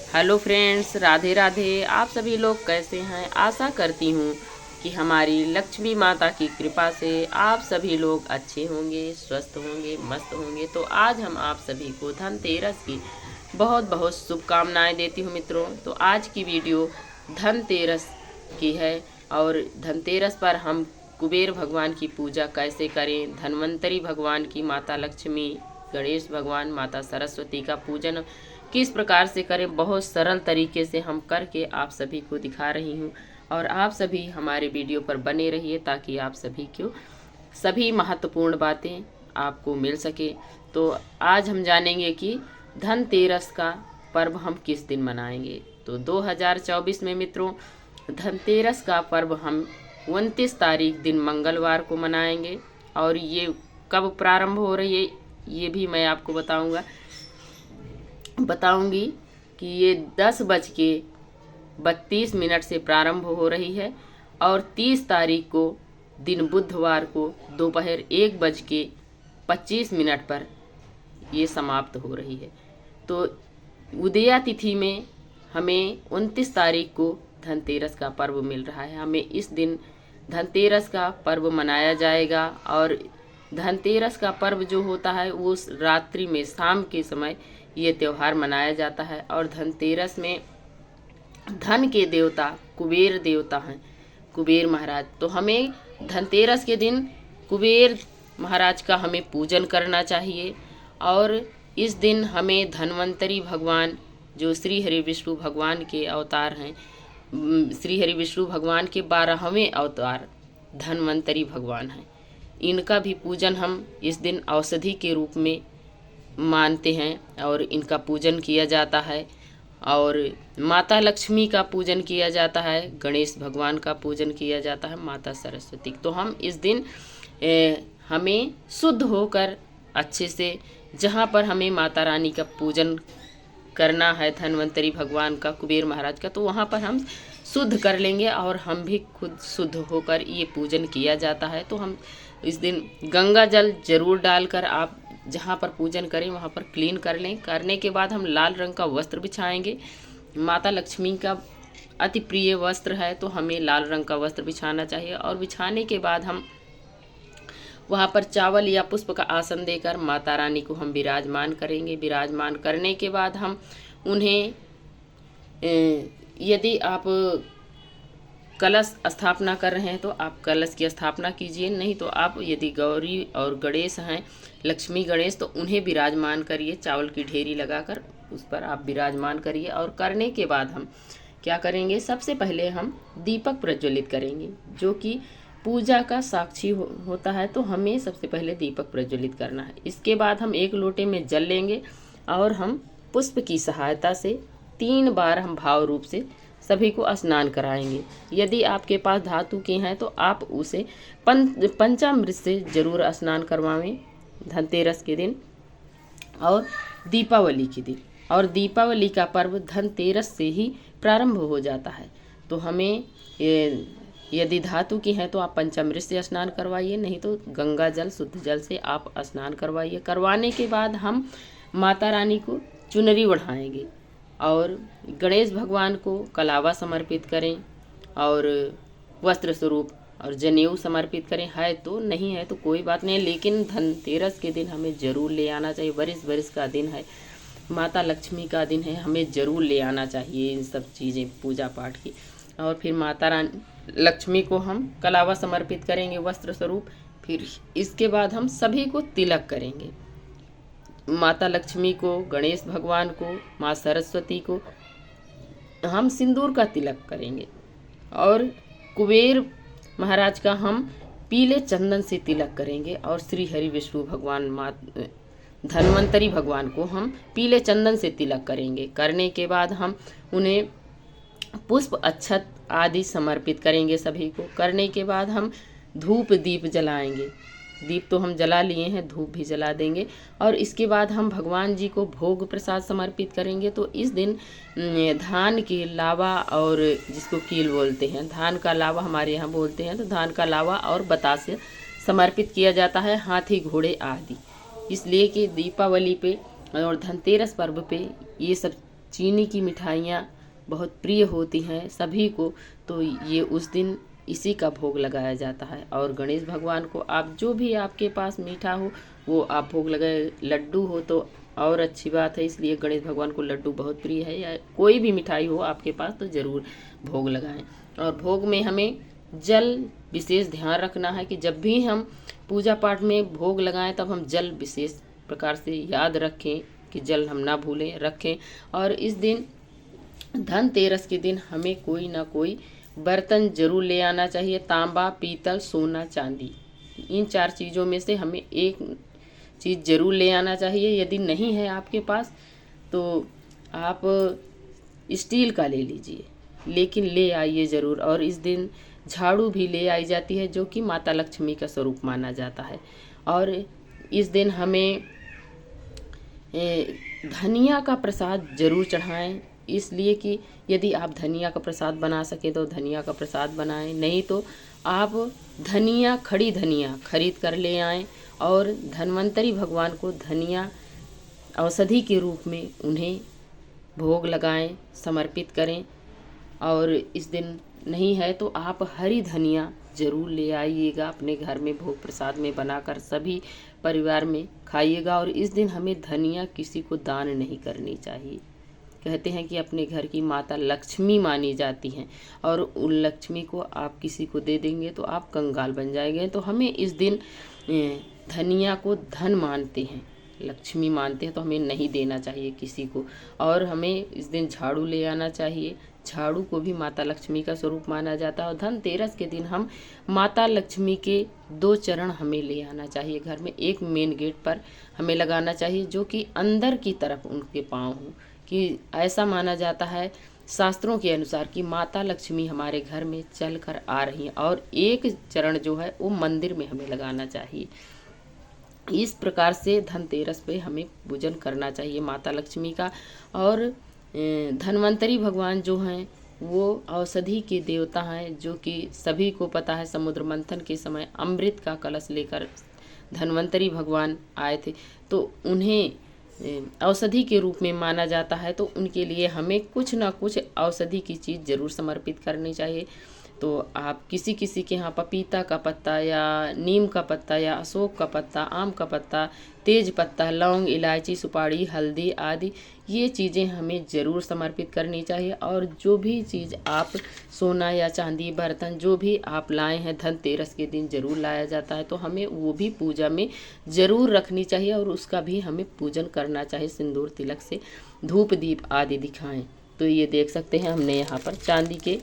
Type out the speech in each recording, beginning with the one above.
Hello friends, Radhe Radhe. आप सभी लोग कैसे हैं? आशा करती हूँ कि हमारी लक्ष्मी माता की कृपा से आप सभी लोग अच्छे होंगे, स्वस्थ होंगे, मस्त होंगे। तो आज हम आप सभी को धनतेरस की बहुत बहुत शुभकामनाएं देती हूँ मित्रों। तो आज की वीडियो धनतेरस की है और धनतेरस पर हम कुबेर भगवान की पूजा कैसे करें, धन्वंतरी भगवान की, माता लक्ष्मी, गणेश भगवान, माता सरस्वती का पूजन किस प्रकार से करें, बहुत सरल तरीके से हम करके आप सभी को दिखा रही हूँ। और आप सभी हमारे वीडियो पर बने रहिए ताकि आप सभी को सभी महत्वपूर्ण बातें आपको मिल सके। तो आज हम जानेंगे कि धनतेरस का पर्व हम किस दिन मनाएंगे। तो 2024 में मित्रों धनतेरस का पर्व हम 29 तारीख दिन मंगलवार को मनाएंगे। और ये कब प्रारंभ हो रही है ये भी मैं आपको बताऊंगी कि ये 10:32 से प्रारंभ हो रही है और 30 तारीख को दिन बुधवार को दोपहर 1:25 पर ये समाप्त हो रही है। तो उदया तिथि में हमें 29 तारीख को धनतेरस का पर्व मिल रहा है। हमें इस दिन धनतेरस का पर्व मनाया जाएगा और धनतेरस का पर्व जो होता है वो रात्रि में, शाम के समय ये त्यौहार मनाया जाता है। और धनतेरस में धन के देवता कुबेर देवता हैं, कुबेर महाराज। तो हमें धनतेरस के दिन कुबेर महाराज का हमें पूजन करना चाहिए। और इस दिन हमें धन्वंतरी भगवान जो श्री हरि विष्णु भगवान के अवतार हैं, श्री हरि विष्णु भगवान के 12वें अवतार धन्वंतरी भगवान हैं, इनका भी पूजन हम इस दिन औषधि के रूप में मानते हैं और इनका पूजन किया जाता है। और माता लक्ष्मी का पूजन किया जाता है, गणेश भगवान का पूजन किया जाता है, माता सरस्वती। तो हम इस दिन हमें शुद्ध होकर अच्छे से, जहाँ पर हमें माता रानी का पूजन करना है, धन्वंतरी भगवान का, कुबेर महाराज का, तो वहाँ पर हम शुद्ध कर लेंगे और हम भी खुद शुद्ध होकर ये पूजन किया जाता है। तो हम इस दिन गंगा जल जरूर डालकर आप जहाँ पर पूजन करें वहाँ पर क्लीन कर लें। करने के बाद हम लाल रंग का वस्त्र बिछाएंगे। माता लक्ष्मी का अति प्रिय वस्त्र है तो हमें लाल रंग का वस्त्र बिछाना चाहिए। और बिछाने के बाद हम वहाँ पर चावल या पुष्प का आसन देकर माता रानी को हम विराजमान करेंगे। विराजमान करने के बाद हम उन्हें, यदि आप कलश स्थापना कर रहे हैं तो आप कलश की स्थापना कीजिए, नहीं तो आप यदि गौरी और गणेश हैं, लक्ष्मी गणेश, तो उन्हें विराजमान करिए। चावल की ढेरी लगाकर उस पर आप विराजमान करिए। और करने के बाद हम क्या करेंगे, सबसे पहले हम दीपक प्रज्वलित करेंगे जो कि पूजा का साक्षी होता है। तो हमें सबसे पहले दीपक प्रज्वलित करना है। इसके बाद हम एक लोटे में जल लेंगे और हम पुष्प की सहायता से 3 बार हम भाव रूप से सभी को स्नान कराएंगे। यदि आपके पास धातु के हैं तो आप उसे पंचामृत से जरूर स्नान करवाएं धनतेरस के दिन और दीपावली के दिन। और दीपावली का पर्व धनतेरस से ही प्रारंभ हो जाता है। तो हमें यदि धातु की हैं तो आप पंचामृत से स्नान करवाइए, नहीं तो गंगा जल, शुद्ध जल से आप स्नान करवाइए। करवाने के बाद हम माता रानी को चुनरी ओढ़ाएंगे और गणेश भगवान को कलावा समर्पित करें और वस्त्र स्वरूप और जनेऊ समर्पित करें। है तो, नहीं है तो कोई बात नहीं, लेकिन धनतेरस के दिन हमें ज़रूर ले आना चाहिए। बरिस का दिन है, माता लक्ष्मी का दिन है, हमें ज़रूर ले आना चाहिए इन सब चीज़ें, पूजा पाठ की। और फिर माता रानी लक्ष्मी को हम कलावा समर्पित करेंगे वस्त्र स्वरूप। फिर इसके बाद हम सभी को तिलक करेंगे, माता लक्ष्मी को, गणेश भगवान को, माँ सरस्वती को हम सिंदूर का तिलक करेंगे। और कुबेर महाराज का हम पीले चंदन से तिलक करेंगे। और श्री हरि विष्णु भगवान, धन्वंतरी भगवान को हम पीले चंदन से तिलक करेंगे। करने के बाद हम उन्हें पुष्प अक्षत आदि समर्पित करेंगे सभी को। करने के बाद हम धूप दीप जलाएंगे। दीप तो हम जला लिए हैं, धूप भी जला देंगे। और इसके बाद हम भगवान जी को भोग प्रसाद समर्पित करेंगे। तो इस दिन धान के लावा, और जिसको कील बोलते हैं, धान का लावा हमारे यहाँ बोलते हैं, तो धान का लावा और बतासे समर्पित किया जाता है, हाथी घोड़े आदि। इसलिए कि दीपावली पे और धनतेरस पर्व पे ये सब चीनी की मिठाइयाँ बहुत प्रिय होती हैं सभी को, तो ये उस दिन इसी का भोग लगाया जाता है। और गणेश भगवान को आप जो भी आपके पास मीठा हो वो आप भोग लगाए। लड्डू हो तो और अच्छी बात है, इसलिए गणेश भगवान को लड्डू बहुत प्रिय है, या कोई भी मिठाई हो आपके पास तो ज़रूर भोग लगाएं। और भोग में हमें जल विशेष ध्यान रखना है कि जब भी हम पूजा पाठ में भोग लगाएं तब हम जल विशेष प्रकार से याद रखें कि जल हम ना भूलें, रखें। और इस दिन धनतेरस के दिन हमें कोई ना कोई बर्तन जरूर ले आना चाहिए, तांबा, पीतल, सोना, चांदी। इन 4 चीज़ों में से हमें एक चीज़ जरूर ले आना चाहिए। यदि नहीं है आपके पास तो आप स्टील का ले लीजिए, लेकिन ले आइए ज़रूर। और इस दिन झाड़ू भी ले आई जाती है, जो कि माता लक्ष्मी का स्वरूप माना जाता है। और इस दिन हमें धनिया का प्रसाद जरूर चढ़ाएं, इसलिए कि यदि आप धनिया का प्रसाद बना सके तो धनिया का प्रसाद बनाएं, नहीं तो आप धनिया, खड़ी धनिया खरीद कर ले आएं और धन्वंतरी भगवान को धनिया औषधि के रूप में उन्हें भोग लगाएं, समर्पित करें। और इस दिन नहीं है तो आप हरी धनिया ज़रूर ले आइएगा, अपने घर में भोग प्रसाद में बनाकर सभी परिवार में खाइएगा। और इस दिन हमें धनिया किसी को दान नहीं करनी चाहिए। कहते हैं कि अपने घर की माता लक्ष्मी मानी जाती हैं, और उन लक्ष्मी को आप किसी को दे देंगे तो आप कंगाल बन जाएंगे। तो हमें इस दिन धनिया को धन मानते हैं, लक्ष्मी मानते हैं, तो हमें नहीं देना चाहिए किसी को। और हमें इस दिन झाड़ू ले आना चाहिए, झाड़ू को भी माता लक्ष्मी का स्वरूप माना जाता है। और धनतेरस के दिन हम माता लक्ष्मी के 2 चरण हमें ले आना चाहिए घर में। एक मेन गेट पर हमें लगाना चाहिए जो कि अंदर की तरफ उनके पाँव हों, कि ऐसा माना जाता है शास्त्रों के अनुसार कि माता लक्ष्मी हमारे घर में चल कर आ रही हैं। और एक चरण जो है वो मंदिर में हमें लगाना चाहिए। इस प्रकार से धनतेरस पे हमें पूजन करना चाहिए माता लक्ष्मी का। और धन्वंतरी भगवान जो हैं वो औषधि के देवता हैं, जो कि सभी को पता है समुद्र मंथन के समय अमृत का कलश लेकर धन्वंतरी भगवान आए थे, तो उन्हें औषधि के रूप में माना जाता है। तो उनके लिए हमें कुछ ना कुछ औषधि की चीज़ ज़रूर समर्पित करनी चाहिए। तो आप किसी किसी के यहाँ पपीता का पत्ता या नीम का पत्ता या अशोक का पत्ता, आम का पत्ता, तेज पत्ता, लौंग, इलायची, सुपारी, हल्दी आदि ये चीज़ें हमें ज़रूर समर्पित करनी चाहिए। और जो भी चीज़ आप सोना या चांदी, बर्तन जो भी आप लाए हैं धनतेरस के दिन ज़रूर लाया जाता है, तो हमें वो भी पूजा में ज़रूर रखनी चाहिए और उसका भी हमें पूजन करना चाहिए। सिंदूर तिलक से धूप दीप आदि दिखाएं। तो ये देख सकते हैं हमने यहाँ पर चांदी के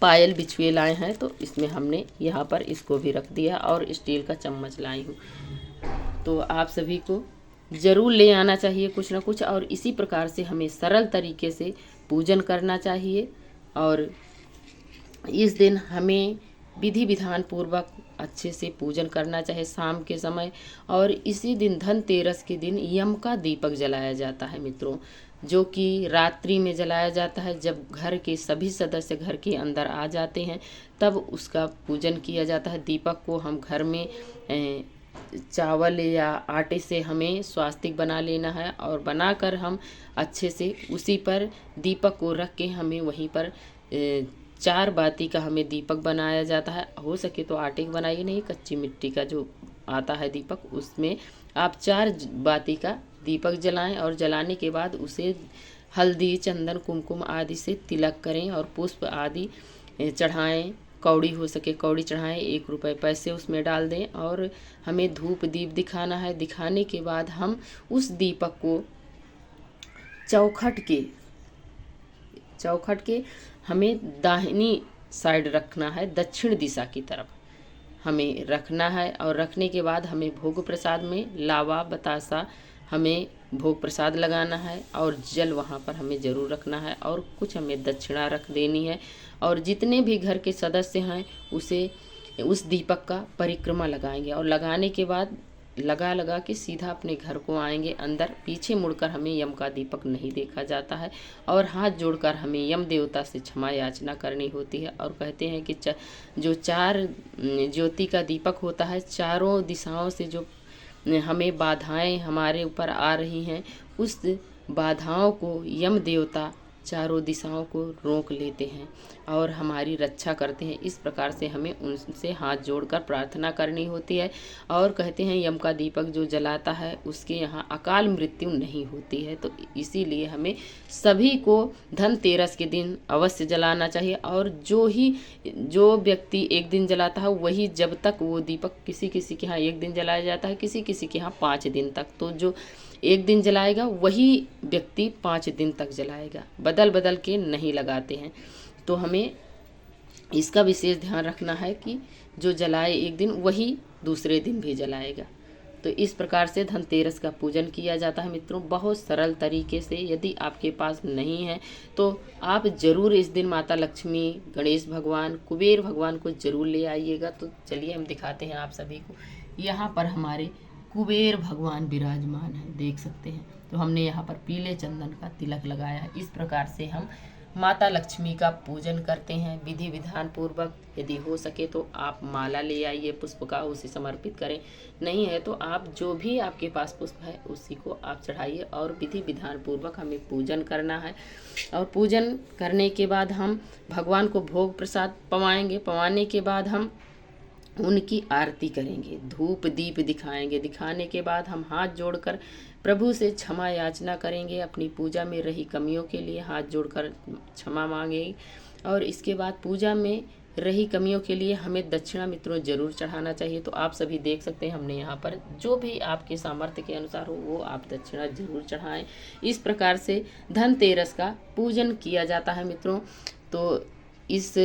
पायल बिछुए लाए हैं, तो इसमें हमने यहाँ पर इसको भी रख दिया और स्टील का चम्मच लाई हूँ। तो आप सभी को ज़रूर ले आना चाहिए कुछ ना कुछ, और इसी प्रकार से हमें सरल तरीके से पूजन करना चाहिए। और इस दिन हमें विधि विधान पूर्वक अच्छे से पूजन करना चाहिए शाम के समय। और इसी दिन धनतेरस के दिन यम का दीपक जलाया जाता है मित्रों, जो कि रात्रि में जलाया जाता है। जब घर के सभी सदस्य घर के अंदर आ जाते हैं तब उसका पूजन किया जाता है। दीपक को हम घर में चावल या आटे से हमें स्वास्तिक बना लेना है, और बनाकर हम अच्छे से उसी पर दीपक को रख के हमें वहीं पर 4 बाती का हमें दीपक बनाया जाता है। हो सके तो आटे का बनाइए, नहीं कच्ची मिट्टी का जो आता है दीपक, उसमें आप 4 बाती का दीपक जलाएं। और जलाने के बाद उसे हल्दी, चंदन, कुमकुम आदि से तिलक करें और पुष्प आदि चढ़ाएं। कौड़ी हो सके कौड़ी चढ़ाएं, 1 रुपये पैसे उसमें डाल दें। और हमें धूप दीप दिखाना है। दिखाने के बाद हम उस दीपक को चौखट के हमें दाहिनी साइड रखना है, दक्षिण दिशा की तरफ हमें रखना है। और रखने के बाद हमें भोग प्रसाद में लावा, बतासा हमें भोग प्रसाद लगाना है, और जल वहाँ पर हमें ज़रूर रखना है, और कुछ हमें दक्षिणा रख देनी है। और जितने भी घर के सदस्य हैं उसे उस दीपक का परिक्रमा लगाएंगे, और लगाने के बाद लगा के सीधा अपने घर को आएंगे अंदर। पीछे मुड़कर हमें यम का दीपक नहीं देखा जाता है, और हाथ जोड़कर हमें यम देवता से क्षमा याचना करनी होती है। और कहते हैं कि जो 4 ज्योति का दीपक होता है, चारों दिशाओं से जो हमें बाधाएं हमारे ऊपर आ रही हैं, उस बाधाओं को यम देवता चारों दिशाओं को रोक लेते हैं और हमारी रक्षा करते हैं। इस प्रकार से हमें उनसे हाथ जोड़कर प्रार्थना करनी होती है। और कहते हैं यम का दीपक जो जलाता है उसके यहाँ अकाल मृत्यु नहीं होती है। तो इसीलिए हमें सभी को धनतेरस के दिन अवश्य जलाना चाहिए। और जो व्यक्ति एक दिन जलाता है वही जब तक वो दीपक किसी किसी के यहाँ एक दिन जलाया जाता है, किसी किसी के यहाँ 5 दिन तक। तो जो एक दिन जलाएगा वही व्यक्ति 5 दिन तक जलाएगा, बदल बदल के नहीं लगाते हैं। तो हमें इसका विशेष ध्यान रखना है कि जो जलाए एक दिन वही दूसरे दिन भी जलाएगा। तो इस प्रकार से धनतेरस का पूजन किया जाता है मित्रों, बहुत सरल तरीके से। यदि आपके पास नहीं है तो आप ज़रूर इस दिन माता लक्ष्मी, गणेश भगवान, कुबेर भगवान को ज़रूर ले आइएगा। तो चलिए हम दिखाते हैं आप सभी को। यहाँ पर हमारे कुबेर भगवान विराजमान है, देख सकते हैं। तो हमने यहाँ पर पीले चंदन का तिलक लगाया है। इस प्रकार से हम माता लक्ष्मी का पूजन करते हैं विधि विधान पूर्वक। यदि हो सके तो आप माला ले आइए पुष्प का, उसे समर्पित करें। नहीं है तो आप जो भी आपके पास पुष्प है उसी को आप चढ़ाइए और विधि विधान पूर्वक हमें पूजन करना है। और पूजन करने के बाद हम भगवान को भोग प्रसाद पवाएंगे। पवाने के बाद हम उनकी आरती करेंगे, धूप दीप दिखाएंगे। दिखाने के बाद हम हाथ जोड़कर प्रभु से क्षमा याचना करेंगे। अपनी पूजा में रही कमियों के लिए हाथ जोड़कर क्षमा मांगेंगे। और इसके बाद पूजा में रही कमियों के लिए हमें दक्षिणा मित्रों जरूर चढ़ाना चाहिए। तो आप सभी देख सकते हैं हमने यहाँ पर जो भी आपके सामर्थ्य के अनुसार हो वो आप दक्षिणा जरूर चढ़ाएं। इस प्रकार से धनतेरस का पूजन किया जाता है मित्रों। तो इस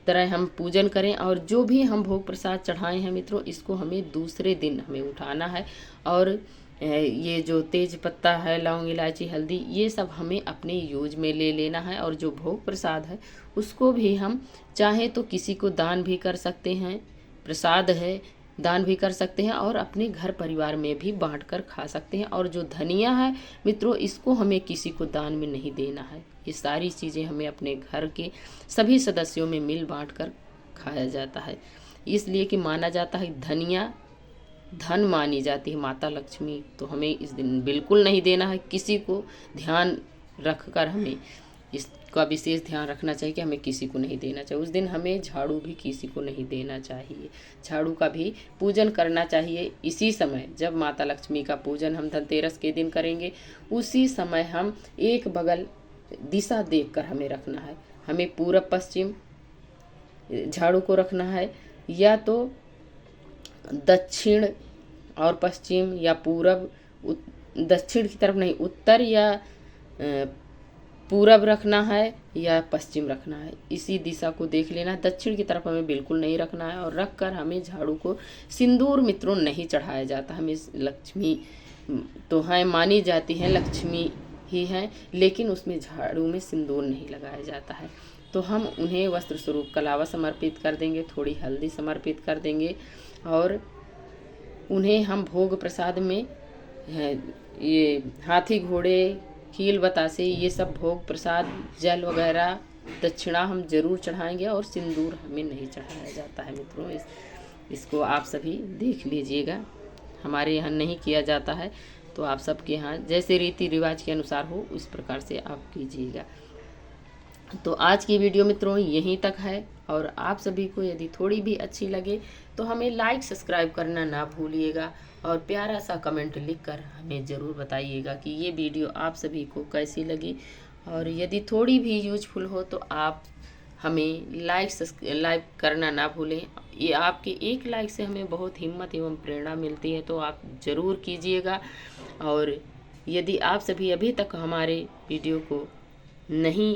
तरह हम पूजन करें। और जो भी हम भोग प्रसाद चढ़ाए हैं मित्रों इसको हमें दूसरे दिन हमें उठाना है। और ये जो तेज पत्ता है, लौंग, इलायची, हल्दी, ये सब हमें अपने यूज में ले लेना है। और जो भोग प्रसाद है उसको भी हम चाहे तो किसी को दान भी कर सकते हैं, प्रसाद है दान भी कर सकते हैं और अपने घर परिवार में भी बांट कर खा सकते हैं। और जो धनिया है मित्रों इसको हमें किसी को दान में नहीं देना है। ये सारी चीज़ें हमें अपने घर के सभी सदस्यों में मिल बांट कर खाया जाता है। इसलिए कि माना जाता है धनिया धन मानी जाती है माता लक्ष्मी। तो हमें इस दिन बिल्कुल नहीं देना है। किसी को ध्यान रख कर हमें इसका विशेष ध्यान रखना चाहिए कि हमें किसी को नहीं देना चाहिए। उस दिन हमें झाड़ू भी किसी को नहीं देना चाहिए। झाड़ू का भी पूजन करना चाहिए इसी समय। जब माता लक्ष्मी का पूजन हम धनतेरस के दिन करेंगे उसी समय हम एक बगल दिशा देखकर हमें रखना है। हमें पूरब पश्चिम झाड़ू को रखना है, या तो दक्षिण और पश्चिम, या पूरब दक्षिण की तरफ नहीं, उत्तर या पूरब रखना है या पश्चिम रखना है। इसी दिशा को देख लेना। दक्षिण की तरफ हमें बिल्कुल नहीं रखना है। और रख कर हमें झाड़ू को सिंदूर मित्रों नहीं चढ़ाया जाता। हमें लक्ष्मी तो है मानी जाती है, लक्ष्मी ही है, लेकिन उसमें झाड़ू में सिंदूर नहीं लगाया जाता है। तो हम उन्हें वस्त्र स्वरूप कलावा समर्पित कर देंगे, थोड़ी हल्दी समर्पित कर देंगे। और उन्हें हम भोग प्रसाद में ये हाथी घोड़े, खील बतासे, ये सब भोग प्रसाद, जल वगैरह, दक्षिणा हम जरूर चढ़ाएंगे। और सिंदूर हमें नहीं चढ़ाया जाता है मित्रों। इसको आप सभी देख लीजिएगा, हमारे यहाँ नहीं किया जाता है। तो आप सबके यहाँ जैसे रीति रिवाज के अनुसार हो उस प्रकार से आप कीजिएगा। तो आज की वीडियो मित्रों यहीं तक है। और आप सभी को यदि थोड़ी भी अच्छी लगे तो हमें लाइक सब्सक्राइब करना ना भूलिएगा। और प्यारा सा कमेंट लिखकर हमें ज़रूर बताइएगा कि ये वीडियो आप सभी को कैसी लगी। और यदि थोड़ी भी यूजफुल हो तो आप हमें लाइक करना ना भूलें। ये आपके एक लाइक से हमें बहुत हिम्मत एवं प्रेरणा मिलती है, तो आप ज़रूर कीजिएगा। और यदि आप सभी अभी तक हमारे वीडियो को नहीं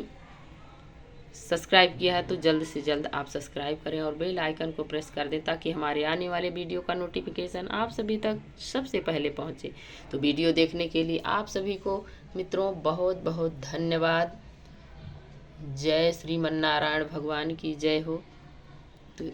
सब्सक्राइब किया है तो जल्द से जल्द आप सब्सक्राइब करें और बेल आइकन को प्रेस कर दें, ताकि हमारे आने वाले वीडियो का नोटिफिकेशन आप सभी तक सबसे पहले पहुंचे। तो वीडियो देखने के लिए आप सभी को मित्रों बहुत बहुत धन्यवाद। जय श्रीमन्नारायण भगवान की जय हो। तो